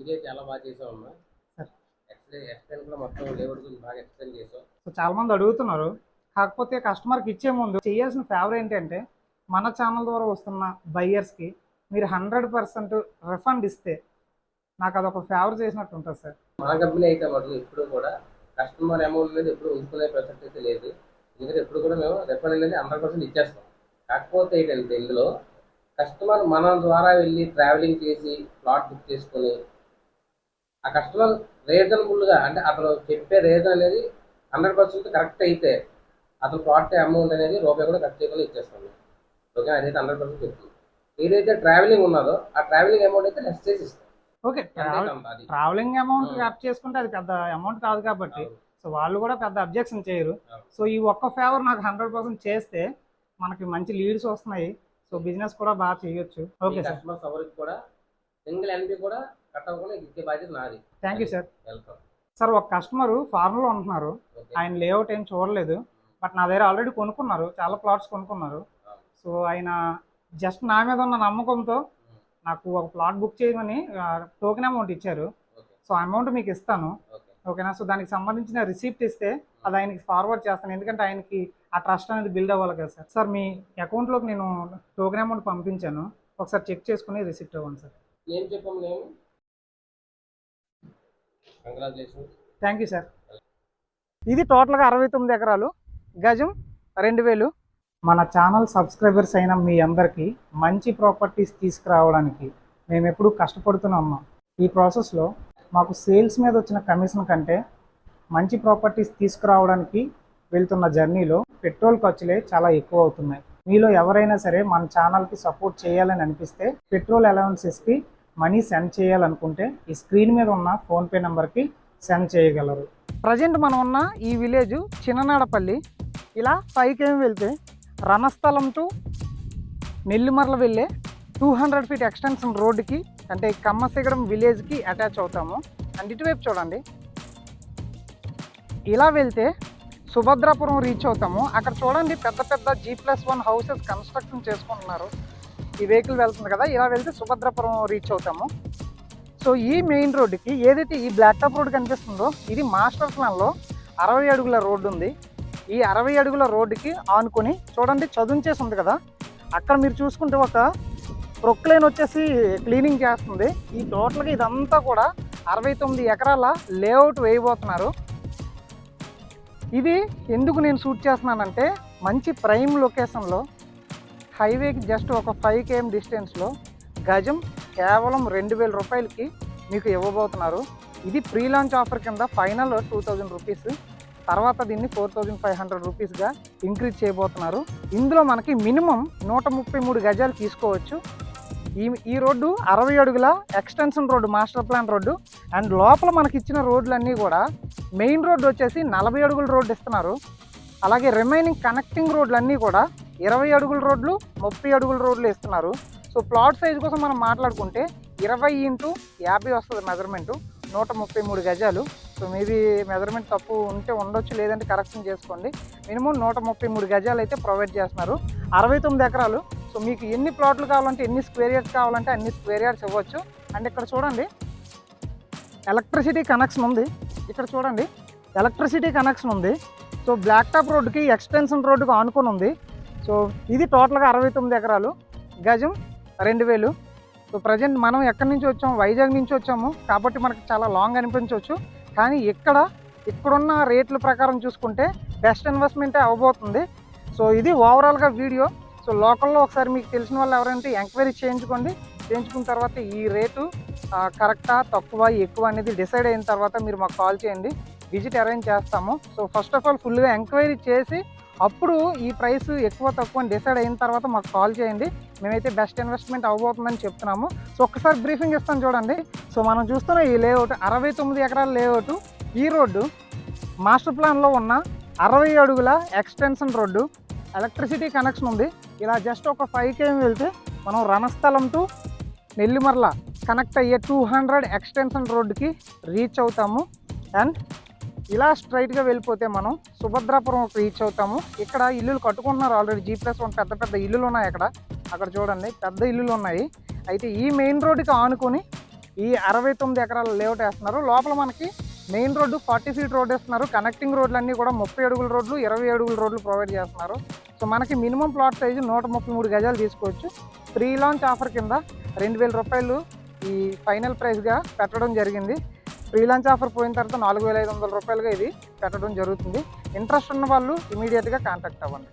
Video చాలా బాగా చేసావమ్మా. Sir explain కూడా మొత్తం లేఅవుట్ గురించి బాగా ఎక్స్ప్లెయిన్ చేసావు. సో చాలామంది అడుగుతున్నారు. కాకపోతే కస్టమర్కి ఇచ్చే ముందు చేయాల్సిన ఫేవర్ ఏంటంటే మన ఛానల్ ద్వారా వస్తున్న బయ్యర్స్కి మీరు 100% రిఫండ్ ఇస్తే నాకు అదొక ఫేవర్ చేసినట్టు ఉంటుంది సార్. మన కంపెనీ అయితే మటుకు ఎప్పుడు కూడా కస్టమర్ అమౌంట్ అనేది ఎప్పుడు ఉంచుకునే ప్రసక్తి అయితే లేదు. ఎందుకంటే ఎప్పుడు కూడా మేము రిఫండ్ అనేది 100% ఇచ్చేస్తాం. కాకపోతే ఏంటంటే ఇందులో కస్టమర్ మన ద్వారా వెళ్ళి ట్రావెలింగ్ చేసి ప్లాట్ బుక్ చేసుకొని ఆ కస్టమర్ రీజనబుల్గా అంటే అతను చెప్పే రీజన్ అనేది 100% కరెక్ట్ అయితే అతను ప్లాట్ అమౌంట్ అనేది రూపాయి కూడా కట్ చేయకుండా ఇచ్చేస్తాం. ఓకే, అదైతే 100% చెప్తుంది. ఏదైతే ట్రావెలింగ్ ఉన్నదో ఆ ట్రావెలింగ్ అమౌంట్ అయితే లెస్ చేసి ఇస్తాం. ఓకే, ట్రావెలింగ్ అమౌంట్ కట్ చేసుకుంటే అది పెద్ద అమౌంట్ కాదు కాబట్టి సో వాళ్ళు కూడా పెద్ద అబ్జెక్షన్ చేయరు. సో ఈ ఒక్క ఫేవర్ నాకు 100% చేస్తే మనకి మంచి లీడ్స్ వస్తున్నాయి. సో బిజినెస్ కూడా బాగా చేయొచ్చు. ఓకే సార్, కస్టమర్స్ ఎవరికి కూడా సింగిల్ ఎన్పి కూడా కట్ అవ్వకుండా ఇచ్చే బాధ్యత నాది. Thank you sir. Welcome sir, ఒక కస్టమరు ఫార్మ్లో ఉంటున్నారు. ఆయన లేఅవుట్ ఏం చూడలేదు, బట్ నా దగ్గర ఆల్రెడీ కొనుక్కున్నారు, చాలా ప్లాట్స్ కొనుక్కున్నారు. సో ఆయన జస్ట్ నా మీద ఉన్న నమ్మకంతో నాకు ఒక ప్లాట్ బుక్ చేయమని టోకెన్ అమౌంట్ ఇచ్చారు. సో అమౌంట్ మీకు ఇస్తాను, ఓకేనా? సో దానికి సంబంధించిన రిసిప్ట్ ఇస్తే అది ఆయనకి ఫార్వర్డ్ చేస్తాను, ఎందుకంటే ఆయనకి ఆ ట్రస్ట్ అనేది బిల్డ్ అవ్వాలి కదా సార్. సార్ మీ అకౌంట్లోకి నేను టోకెన్ అమౌంట్ పంపించాను, ఒకసారి చెక్ చేసుకుని రిసిప్ట్ ఇవ్వండి సార్. ఏం చెప్పాము నేను? కంగ్రాచులేషన్స్. Thank you sir. ఇది టోటల్గా 69 ఎకరాలు, గజం 2000. మన ఛానల్ సబ్స్క్రైబర్స్ అయిన మీ అందరికీ మంచి ప్రాపర్టీస్ తీసుకురావడానికి మేము ఎప్పుడూ కష్టపడుతున్నాము. ఈ ప్రాసెస్లో మాకు సేల్స్ మీద వచ్చిన కమిషన్ కంటే మంచి ప్రాపర్టీస్ తీసుకురావడానికి వెళ్తున్న జర్నీలో పెట్రోల్ ఖర్చులే చాలా ఎక్కువ అవుతున్నాయి. మీలో ఎవరైనా సరే మన ఛానల్కి సపోర్ట్ చేయాలని అనిపిస్తే పెట్రోల్ అలవెన్సెస్కి మనీ సెండ్ చేయాలనుకుంటే ఈ స్క్రీన్ మీద ఉన్న ఫోన్పే నెంబర్కి సెండ్ చేయగలరు. ప్రజెంట్ మనం ఉన్న ఈ విలేజ్ చిన్ననాడపల్లి. ఇలా 5 km వెళ్తే రణస్థలం టు నెల్లిమర్ల వెళ్ళే 200 feet ఎక్స్టెన్షన్ రోడ్డుకి అంటే కమ్మసిగడం విలేజ్కి అటాచ్ అవుతాము. అండ్ ఇటువైపు చూడండి, ఇలా వెళ్తే సుభద్రాపురం రీచ్ అవుతాము. అక్కడ చూడండి పెద్ద పెద్ద G+1 హౌసెస్ కన్స్ట్రక్షన్ చేసుకుంటున్నారు. ఈ వెహికల్ వెళ్తుంది కదా, ఇలా వెళ్తే సుభద్రాపురం రీచ్ అవుతాము. సో ఈ మెయిన్ రోడ్డుకి ఏదైతే ఈ బ్లాక్ టాప్ రోడ్ కనిపిస్తుందో ఇది మాస్టర్ ప్లాన్లో 60 అడుగుల రోడ్డు ఉంది. ఈ 60 అడుగుల రోడ్డుకి ఆనుకొని చూడండి చదుంచేసి ఉంది కదా, అక్కడ మీరు చూసుకుంటే ఒక ప్రొక్లైన్ వచ్చేసి క్లీనింగ్ చేస్తుంది. ఈ టోటల్గా ఇదంతా కూడా 69 ఎకరాల లేఅవుట్ వేయబోతున్నారు. ఇది ఎందుకు నేను షూట్ చేస్తున్నానంటే మంచి ప్రైమ్ లొకేషన్లో హైవేకి జస్ట్ ఒక 5 km డిస్టెన్స్లో గజం కేవలం 2000 రూపాయలకి మీకు ఇవ్వబోతున్నారు. ఇది ప్రీ లాంచ్ ఆఫర్ కింద ఫైనల్ 2000 రూపీస్, తర్వాత దీన్ని 4500 రూపీస్గా ఇంక్రీజ్ చేయబోతున్నారు. ఇందులో మనకి మినిమం 133 గజాలు తీసుకోవచ్చు. ఈ రోడ్డు 60 అడుగుల extension road, master plan road. And లోపల మనకి ఇచ్చిన రోడ్లన్నీ కూడా మెయిన్ రోడ్డు వచ్చేసి 40 అడుగుల రోడ్డు ఇస్తున్నారు. అలాగే రిమైనింగ్ కనెక్టింగ్ రోడ్లన్నీ కూడా 20 అడుగుల రోడ్లు, 30 అడుగుల రోడ్లు ఇస్తున్నారు. సో ప్లాట్ సైజ్ కోసం మనం మాట్లాడుకుంటే 20 × 50 వస్తుంది మెజర్మెంటు, 133 గజాలు. సో మేబీ మెజర్మెంట్ తప్పు ఉంటే ఉండొచ్చు, లేదంటే కరెక్షన్ చేసుకోండి. మినిమం 133 గజాలు అయితే ప్రొవైడ్ చేస్తున్నారు. 69 ఎకరాలు. సో మీకు ఎన్ని ప్లాట్లు కావాలంటే, ఎన్ని స్క్వేర్ యార్డ్స్ కావాలంటే అన్ని స్క్వేర్ యార్డ్స్ ఇవ్వచ్చు. అండ్ ఇక్కడ చూడండి ఎలక్ట్రిసిటీ కనెక్షన్ ఉంది. ఇక్కడ చూడండి ఎలక్ట్రిసిటీ కనెక్షన్ ఉంది. సో బ్లాక్ టాప్ రోడ్డుకి ఎక్స్టెన్షన్ రోడ్డుకి ఆనుకొని ఉంది. సో ఇది టోటల్గా 69 ఎకరాలు, గజం 2000. సో ప్రజెంట్ మనం ఎక్కడి నుంచి వచ్చాము, వైజాగ్ నుంచి వచ్చాము కాబట్టి మనకి చాలా లాంగ్ అనిపించవచ్చు. కానీ ఇక్కడున్న రేట్ల ప్రకారం చూసుకుంటే బెస్ట్ ఇన్వెస్ట్మెంటే అవ్వబోతుంది. సో ఇది ఓవరాల్గా వీడియో. సో లోకల్లో ఒకసారి మీకు తెలిసిన వాళ్ళు ఎవరంటే ఎంక్వైరీ చేయించుకోండి. చేయించుకున్న తర్వాత ఈ రేటు కరెక్టా తక్కువ ఎక్కువ అనేది డిసైడ్ అయిన తర్వాత మీరు మాకు కాల్ చేయండి, విజిట్ అరేంజ్ చేస్తాము. సో ఫస్ట్ ఆఫ్ ఆల్ ఫుల్గా ఎంక్వైరీ చేసి అప్పుడు ఈ ప్రైస్ ఎక్కువ తక్కువ అని డిసైడ్ అయిన తర్వాత మాకు కాల్ చేయండి. మేమైతే బెస్ట్ ఇన్వెస్ట్మెంట్ అవ్వబోతుందని చెప్తున్నాము. సో ఒక్కసారి బ్రీఫింగ్ ఇస్తాను చూడండి. సో మనం చూస్తున్న ఈ లేఅవుట్ 69 ఎకరాల లేఅవుట్. ఈ రోడ్డు మాస్టర్ ప్లాన్లో ఉన్న 60 అడుగుల ఎక్స్టెన్షన్ రోడ్డు, ఎలక్ట్రిసిటీ కనెక్షన్ ఉంది. ఇలా జస్ట్ ఒక 5 km వెళ్తే మనం రణస్థలం టు నెల్లిమర్ల కనెక్ట్ అయ్యే 200 ఎక్స్టెన్షన్ రోడ్డుకి రీచ్ అవుతాము. అండ్ ఇలా స్ట్రైట్గా వెళ్ళిపోతే మనం సుభద్రాపురం రీచ్ అవుతాము. ఇక్కడ ఇల్లులు కట్టుకుంటున్నారు ఆల్రెడీ, G+1 పెద్ద పెద్ద ఇల్లులు ఉన్నాయి. అక్కడ చూడండి పెద్ద ఇల్లులు ఉన్నాయి. అయితే ఈ మెయిన్ రోడ్డుకి ఆనుకొని ఈ 69 ఎకరాల లేఅవుట్ వేస్తున్నారు. లోపల మనకి మెయిన్ రోడ్డు 40 ఫీట్ రోడ్ వేస్తున్నారు. కనెక్టింగ్ రోడ్లన్నీ కూడా 30 అడుగుల రోడ్లు, 20 అడుగుల రోడ్లు ప్రొవైడ్ చేస్తున్నారు. సో మనకి మినిమం ప్లాట్ సైజు 133 గజాలు తీసుకోవచ్చు. ప్రీ లాంచ్ ఆఫర్ కింద 2,000 రూపాయలు ఈ ఫైనల్ ప్రైస్గా పెట్టడం జరిగింది. ప్రీ లాంచ్ ఆఫర్ పోయిన తర్వాత 4,500 రూపాయలుగా ఇది పెట్టడం జరుగుతుంది. ఇంట్రెస్ట్ ఉన్న వాళ్ళు ఇమీడియట్గా కాంటాక్ట్ అవ్వండి.